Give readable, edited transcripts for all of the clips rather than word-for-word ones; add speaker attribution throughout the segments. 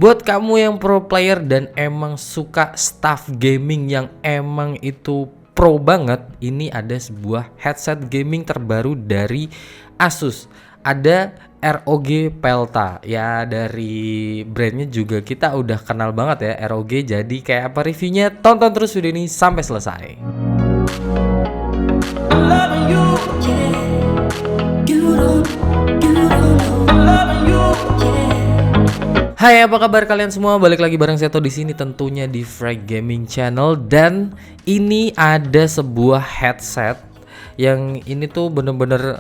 Speaker 1: Buat kamu yang pro player dan emang suka stuff gaming yang emang itu pro banget, ini ada sebuah headset gaming terbaru dari Asus. Ada ROG Pelta. Ya dari brandnya juga kita udah kenal banget ya ROG. Jadi kayak apa reviewnya? Tonton terus video ini sampai selesai. Hai, apa kabar kalian semua? Balik lagi bareng Seto di sini tentunya di Frag Gaming Channel, dan ini ada sebuah headset yang ini tuh bener-bener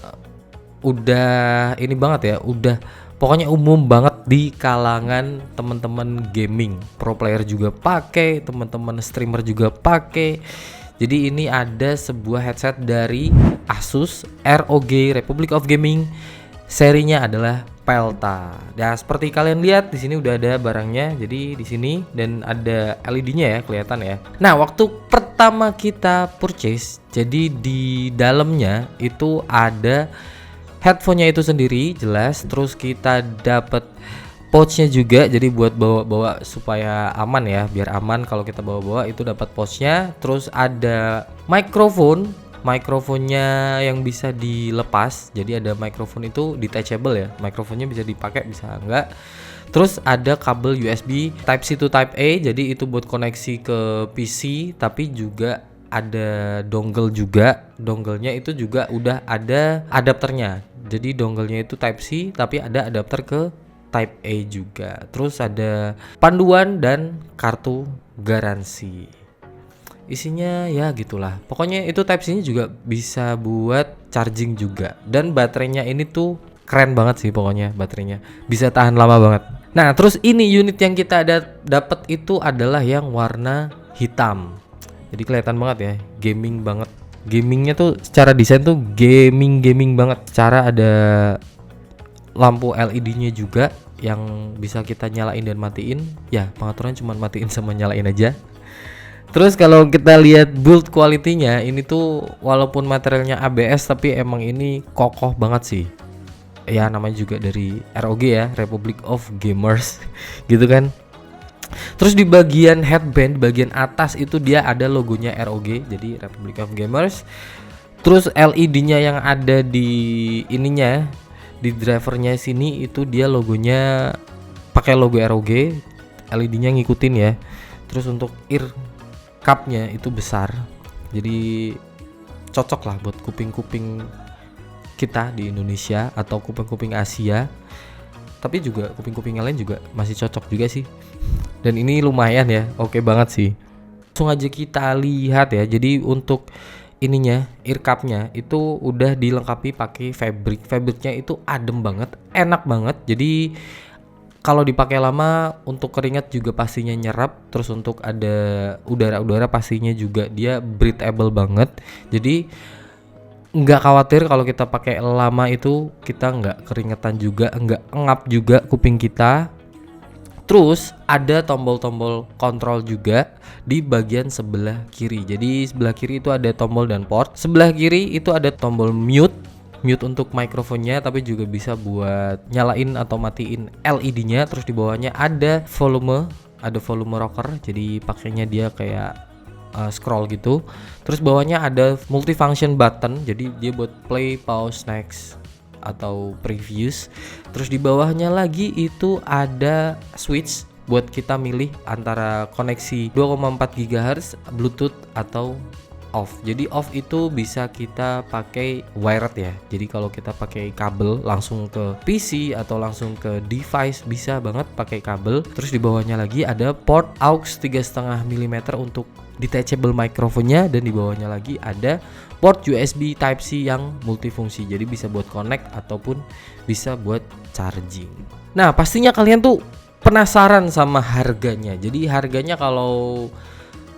Speaker 1: udah ini banget ya, udah pokoknya umum banget di kalangan teman-teman gaming. Pro player juga pakai, teman-teman streamer juga pakai. Jadi ini ada sebuah headset dari Asus ROG Republic of Gaming. Serinya adalah Pelta. Ya seperti kalian lihat di sini udah ada barangnya. Jadi di sini dan ada LED-nya ya, kelihatan ya. Nah, waktu pertama kita purchase, jadi di dalamnya itu ada headphone-nya itu sendiri jelas, terus kita dapat pouch-nya juga, jadi buat bawa-bawa supaya aman ya, biar aman kalau kita bawa-bawa itu dapat pouch-nya. Terus ada mikrofonnya yang bisa dilepas, jadi ada mikrofon itu detachable ya, mikrofonnya bisa dipakai bisa enggak. Terus ada kabel USB Type C to Type A, jadi itu buat koneksi ke PC, tapi juga ada dongle juga. Dongle-nya itu juga udah ada adapternya, jadi dongle-nya itu Type C tapi ada adapter ke Type A juga. Terus ada panduan dan kartu garansi. Isinya ya gitulah. Pokoknya itu Type C-nya juga bisa buat charging juga. Dan baterainya ini tuh keren banget sih pokoknya, baterainya bisa tahan lama banget. Nah, terus ini unit yang kita dapat itu adalah yang warna hitam. Jadi kelihatan banget ya, gaming banget. Gamingnya tuh secara desain tuh gaming banget. Secara ada lampu LED-nya juga yang bisa kita nyalain dan matiin. Ya, pengaturan cuma matiin sama nyalain aja. Terus kalau kita lihat build quality-nya, ini tuh walaupun materialnya ABS tapi emang ini kokoh banget sih. Ya namanya juga dari ROG ya, Republic of Gamers gitu kan. Terus di bagian headband, bagian atas itu dia ada logonya ROG, jadi Republic of Gamers. Terus LED-nya yang ada di ininya, di drivernya sini itu dia logonya pakai logo ROG, LED-nya ngikutin ya. Terus untuk ear cup-nya itu besar, jadi cocok lah buat kuping-kuping kita di Indonesia atau kuping-kuping Asia, tapi juga kuping-kuping lain juga masih cocok juga sih. Dan ini lumayan ya, oke banget sih. Langsung aja kita lihat ya. Jadi untuk ininya, ear cup-nya itu udah dilengkapi pakai fabriknya itu adem banget, enak banget. Jadi kalau dipakai lama untuk keringat juga pastinya nyerap. Terus untuk ada udara pastinya juga dia breathable banget. Jadi nggak khawatir kalau kita pakai lama itu kita nggak keringetan juga, nggak ngap juga kuping kita. Terus ada tombol-tombol kontrol juga di bagian sebelah kiri. Jadi sebelah kiri itu ada tombol dan port. Sebelah kiri itu ada tombol mute untuk mikrofonnya, tapi juga bisa buat nyalain atau matiin LED-nya. Terus di bawahnya ada volume rocker, jadi pakainya dia kayak scroll gitu. Terus bawahnya ada multifunction button, jadi dia buat play, pause, next atau previous. Terus di bawahnya lagi itu ada switch buat kita milih antara koneksi 2,4 GHz Bluetooth atau off. Jadi off itu bisa kita pakai wired ya. Jadi kalau kita pakai kabel langsung ke PC atau langsung ke device bisa banget pakai kabel. Terus di bawahnya lagi ada port aux 3,5 mm untuk detachable mikrofonnya, dan di bawahnya lagi ada port USB Type C yang multifungsi. Jadi bisa buat connect ataupun bisa buat charging. Nah, pastinya kalian tuh penasaran sama harganya. Jadi harganya kalau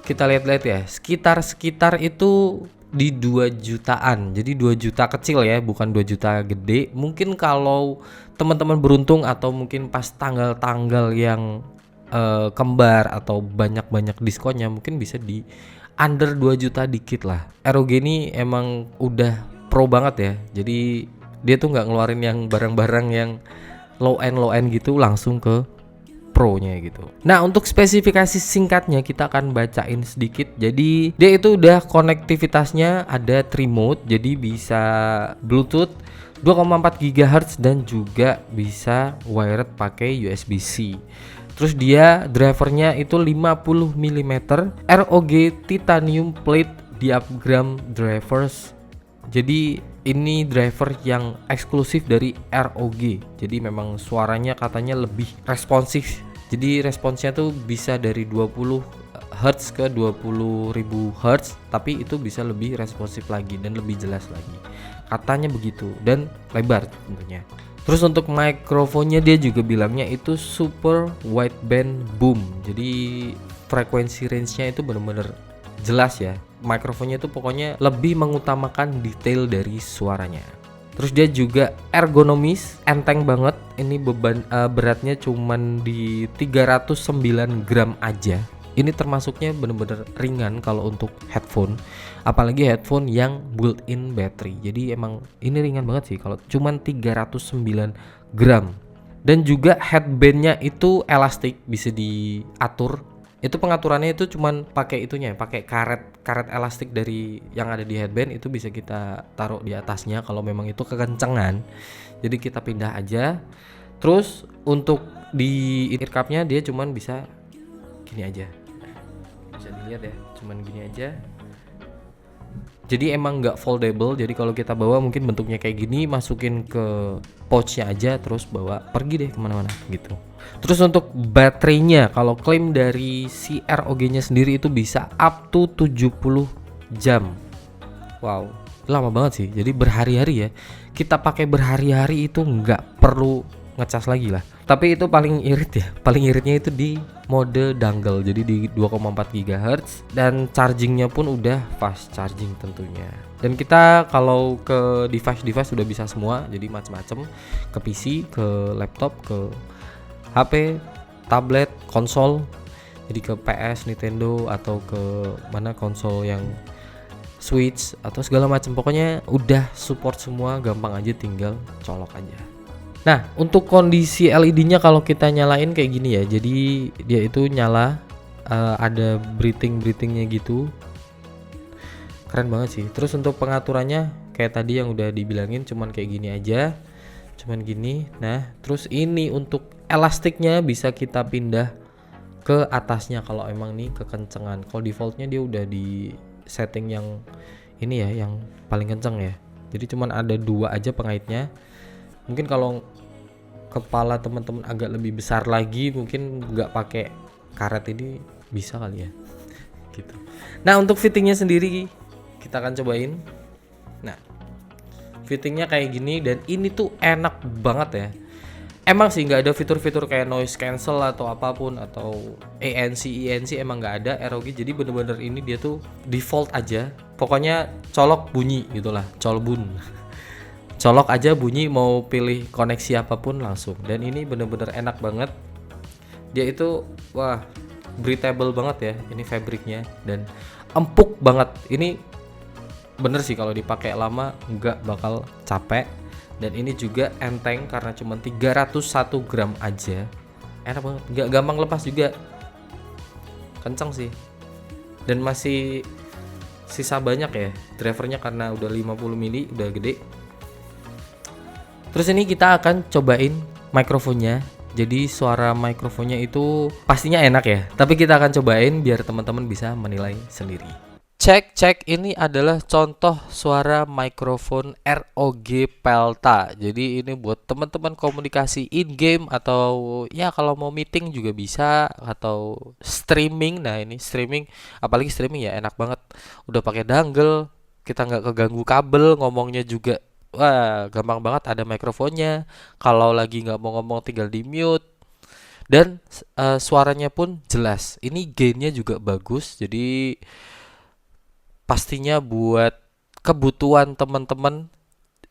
Speaker 1: kita lihat-lihat ya, sekitar itu di 2 jutaan. Jadi 2 juta kecil ya, bukan 2 juta gede. Mungkin kalau teman-teman beruntung atau mungkin pas tanggal-tanggal yang kembar atau banyak-banyak diskonnya, mungkin bisa di under 2 juta dikit lah. ROG ini emang udah pro banget ya. Jadi dia tuh nggak ngeluarin yang barang-barang yang low end gitu langsung ke Pro-nya gitu. Nah, untuk spesifikasi singkatnya kita akan bacain sedikit. Jadi dia itu udah konektivitasnya ada 3 mode, jadi bisa Bluetooth 2,4 GHz dan juga bisa wired pakai USB-C. Terus dia drivernya itu 50 mm ROG titanium plate diaphragm drivers. Jadi ini driver yang eksklusif dari ROG. Jadi memang suaranya katanya lebih responsif. Jadi responsnya tuh bisa dari 20 Hz ke 20.000 Hz, tapi itu bisa lebih responsif lagi dan lebih jelas lagi. Katanya begitu, dan lebar tentunya. Terus untuk mikrofonnya dia juga bilangnya itu super wideband boom. Jadi frekuensi range-nya itu benar-benar jelas ya. Mikrofonnya itu pokoknya lebih mengutamakan detail dari suaranya. Terus dia juga ergonomis, enteng banget. Ini beban beratnya cuman di 309 gram aja. Ini termasuknya bener-bener ringan kalau untuk headphone, apalagi headphone yang built-in battery. Jadi emang ini ringan banget sih kalau cuman 309 gram. Dan juga headbandnya itu elastik, bisa diatur. Itu pengaturannya itu cuman pakai itunya, pakai karet elastik dari yang ada di headband, itu bisa kita taruh di atasnya kalau memang itu kekencengan. Jadi kita pindah aja. Terus untuk di ear cup-nya dia cuman bisa gini aja. Bisa dilihat ya, cuman gini aja. Jadi emang nggak foldable, jadi kalau kita bawa mungkin bentuknya kayak gini, masukin ke pouchnya aja terus bawa pergi deh kemana-mana gitu. Terus untuk baterainya, kalau klaim dari si ROG nya sendiri itu bisa up to 70 jam. Wow, lama banget sih. Jadi berhari-hari ya, kita pakai berhari-hari itu nggak perlu ngecas lagi lah. Tapi itu paling irit ya, paling iritnya itu di mode dongle, jadi di 2,4 GHz, dan chargingnya pun udah fast charging tentunya. Dan kita kalau ke device udah bisa semua, jadi macam-macam, ke PC, ke laptop, ke HP, tablet, konsol, jadi ke PS, Nintendo, atau ke mana konsol yang Switch atau segala macam, pokoknya udah support semua, gampang aja, tinggal colok aja. Nah, untuk kondisi LED-nya kalau kita nyalain kayak gini ya. Jadi dia itu nyala, ada breathing-breathingnya gitu. Keren banget sih. Terus untuk pengaturannya kayak tadi yang udah dibilangin, cuman kayak gini aja. Cuman gini. Nah, terus ini untuk elastiknya bisa kita pindah ke atasnya kalau emang nih kekencengan. Kalau defaultnya dia udah di setting yang ini ya, yang paling kenceng ya. Jadi cuman ada 2 aja pengaitnya. Mungkin kalau kepala teman-teman agak lebih besar lagi, mungkin nggak pakai karet ini bisa kali ya gitu. Nah, untuk fittingnya sendiri kita akan cobain. Nah, fittingnya kayak gini, dan ini tuh enak banget ya. Emang sih nggak ada fitur-fitur kayak noise cancel atau apapun, atau ANC, ENC emang nggak ada ROG. Jadi bener-bener ini dia tuh default aja. Pokoknya colok bunyi gitulah, colbun. Colok aja bunyi, mau pilih koneksi apapun langsung. Dan ini bener-bener enak banget. Dia itu wah, breathable banget ya ini fabriknya, dan empuk banget. Ini bener sih kalau dipakai lama nggak bakal capek. Dan ini juga enteng karena cuma 301 gram aja. Enak banget, nggak gampang lepas juga. Kenceng sih. Dan masih sisa banyak ya drivernya karena udah 50 mili, udah gede. Terus ini kita akan cobain mikrofonnya. Jadi suara mikrofonnya itu pastinya enak ya, tapi kita akan cobain biar teman-teman bisa menilai sendiri. Cek, ini adalah contoh suara mikrofon ROG Pelta. Jadi ini buat teman-teman komunikasi in game, atau ya kalau mau meeting juga bisa, atau streaming. Nah, ini streaming, apalagi streaming ya enak banget. Udah pakai dongle, kita nggak keganggu kabel, ngomongnya juga wah gampang banget, ada mikrofonnya. Kalau lagi nggak mau ngomong tinggal di mute. Dan suaranya pun jelas. Ini gainnya juga bagus. Jadi pastinya buat kebutuhan teman-teman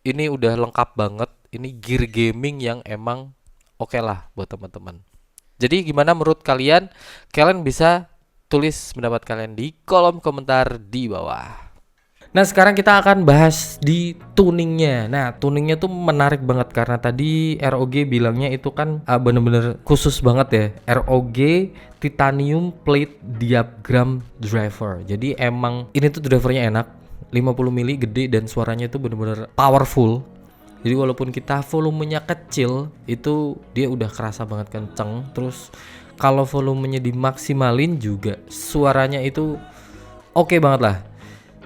Speaker 1: ini udah lengkap banget. Ini gear gaming yang emang oke lah buat teman-teman. Jadi gimana menurut kalian? Kalian bisa tulis pendapat kalian di kolom komentar di bawah. Nah sekarang kita akan bahas di tuningnya. Nah tuningnya tuh menarik banget karena tadi ROG bilangnya itu kan bener-bener khusus banget ya, ROG Titanium Plate Diaphragm Driver. Jadi emang ini tuh drivernya enak, 50 mili gede dan suaranya itu bener-bener powerful. Jadi walaupun kita volumenya kecil itu dia udah kerasa banget kenceng. Terus kalau volumenya dimaksimalin juga suaranya itu oke banget lah.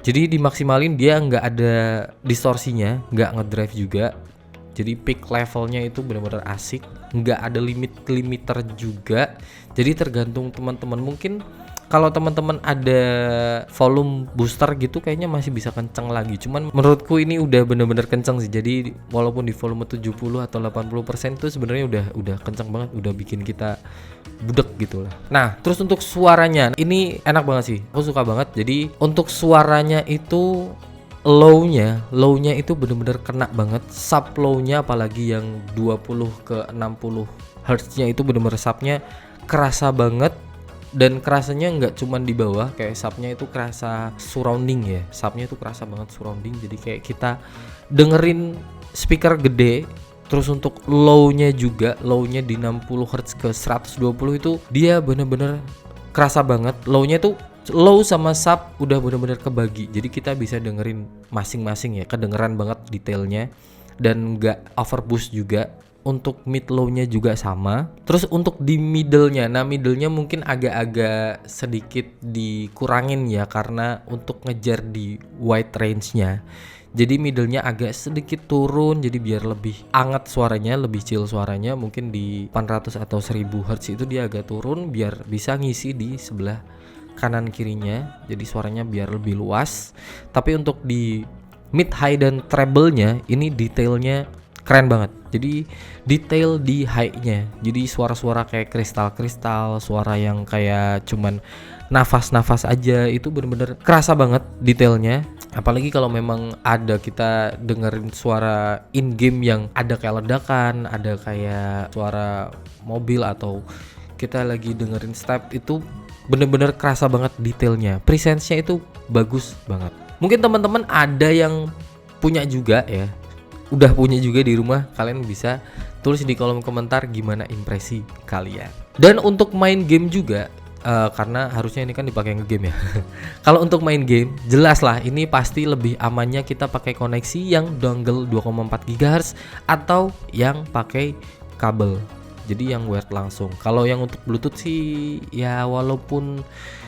Speaker 1: Jadi dimaksimalin dia nggak ada distorsinya, nggak ngedrive juga. Jadi peak levelnya itu benar-benar asik, nggak ada limiter juga. Jadi tergantung teman-teman, mungkin kalau teman-teman ada volume booster gitu kayaknya masih bisa kenceng lagi. Cuman menurutku ini udah bener-bener kenceng sih. Jadi walaupun di volume 70 atau 80% itu sebenarnya udah kenceng banget, udah bikin kita budek gitu lah. Nah, terus untuk suaranya ini enak banget sih. Aku suka banget. Jadi untuk suaranya itu low-nya itu bener-bener kena banget. Sub low-nya apalagi yang 20 ke 60 Hz-nya itu bener-bener subnya kerasa banget. Dan kerasanya nggak cuman di bawah, kayak subnya itu kerasa surrounding ya. Subnya itu kerasa banget surrounding, jadi kayak kita dengerin speaker gede. Terus untuk low-nya juga, low-nya di 60 Hz ke 120 itu dia bener-bener kerasa banget. Low-nya tuh low sama sub udah bener-bener kebagi, jadi kita bisa dengerin masing-masing ya, kedengeran banget detailnya dan nggak overboost juga. Untuk mid low-nya juga sama. Terus untuk di middle-nya, nah middle-nya mungkin agak-agak sedikit dikurangin ya, karena untuk ngejar di wide range-nya. Jadi middle-nya agak sedikit turun, jadi biar lebih anget suaranya, lebih chill suaranya. Mungkin di 800 atau 1000 Hz itu dia agak turun biar bisa ngisi di sebelah kanan kirinya. Jadi suaranya biar lebih luas. Tapi untuk di mid, high, dan treble-nya ini detailnya keren banget. Jadi detail di high-nya. Jadi suara-suara kayak kristal-kristal, suara yang kayak cuman nafas-nafas aja itu bener-bener kerasa banget detailnya. Apalagi kalau memang ada kita dengerin suara in game yang ada kayak ledakan, ada kayak suara mobil atau kita lagi dengerin step, itu bener-bener kerasa banget detailnya. Presence-nya itu bagus banget. Mungkin teman-teman ada yang punya juga ya, udah punya juga di rumah, kalian bisa tulis di kolom komentar gimana impresi kalian. Dan untuk main game juga, karena harusnya ini kan dipakai nge-game ya. Kalau untuk main game, jelas lah ini pasti lebih amannya kita pakai koneksi yang dongle 2,4 GHz atau yang pakai kabel. Jadi yang wired langsung. Kalau yang untuk Bluetooth sih ya walaupun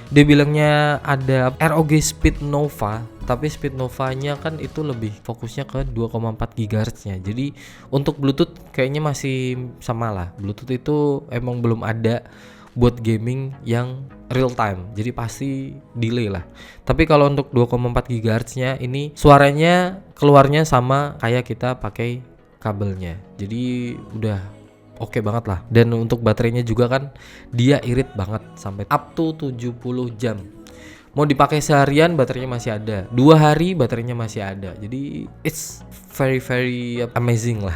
Speaker 1: dia bilangnya ada ROG Speed Nova, tapi Speed Nova-nya kan itu lebih fokusnya ke 2,4 GHz-nya. Jadi untuk Bluetooth kayaknya masih sama lah. Bluetooth itu emang belum ada buat gaming yang real time. Jadi pasti delay lah. Tapi kalau untuk 2,4 GHz-nya ini suaranya keluarnya sama kayak kita pakai kabelnya. Jadi udah oke banget lah. Dan untuk baterainya juga kan dia irit banget sampai up to 70 jam. Mau dipakai seharian baterainya masih ada, 2 hari baterainya masih ada. Jadi it's very amazing lah.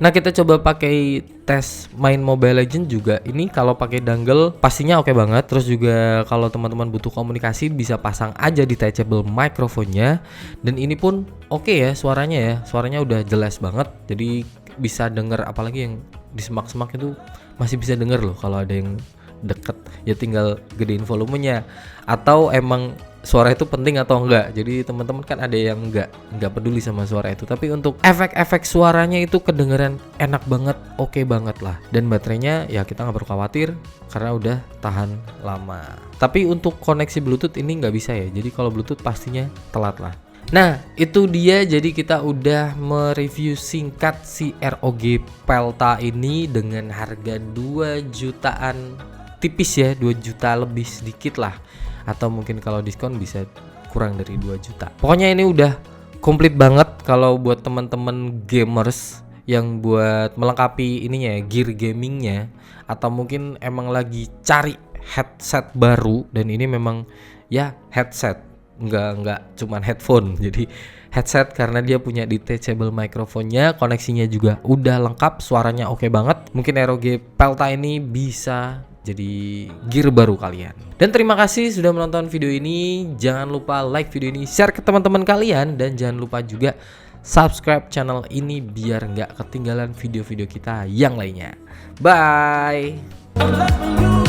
Speaker 1: Nah kita coba pakai tes main Mobile Legends juga. Ini kalau pakai dongle pastinya oke banget. Terus juga kalau teman-teman butuh komunikasi bisa pasang aja detachable microphone-nya. Dan ini pun oke ya suaranya ya. Suaranya udah jelas banget. Jadi bisa denger, apalagi yang di semak-semak itu masih bisa denger loh kalau ada yang deket. Ya tinggal gedein volumenya. Atau emang suara itu penting atau enggak. Jadi teman-teman kan ada yang enggak peduli sama suara itu. Tapi untuk efek-efek suaranya itu kedengeran enak banget, oke banget lah. Dan baterainya ya kita nggak perlu khawatir karena udah tahan lama. Tapi untuk koneksi Bluetooth ini nggak bisa ya. Jadi kalau Bluetooth pastinya telat lah. Nah itu dia, jadi kita udah mereview singkat si ROG Pelta ini dengan harga 2 jutaan tipis ya, 2 juta lebih sedikit lah. Atau mungkin kalau diskon bisa kurang dari 2 juta. Pokoknya ini udah komplit banget kalau buat teman-teman gamers yang buat melengkapi ininya ya, gear gamingnya. Atau mungkin emang lagi cari headset baru, dan ini memang ya headset, nggak cuman headphone. Jadi headset karena dia punya detachable microphone-nya, koneksinya juga udah lengkap, suaranya oke banget. Mungkin ROG Pelta ini bisa jadi gear baru kalian. Dan terima kasih sudah menonton video ini. Jangan lupa like video ini, share ke teman-teman kalian, dan jangan lupa juga subscribe channel ini biar nggak ketinggalan video-video kita yang lainnya. Bye.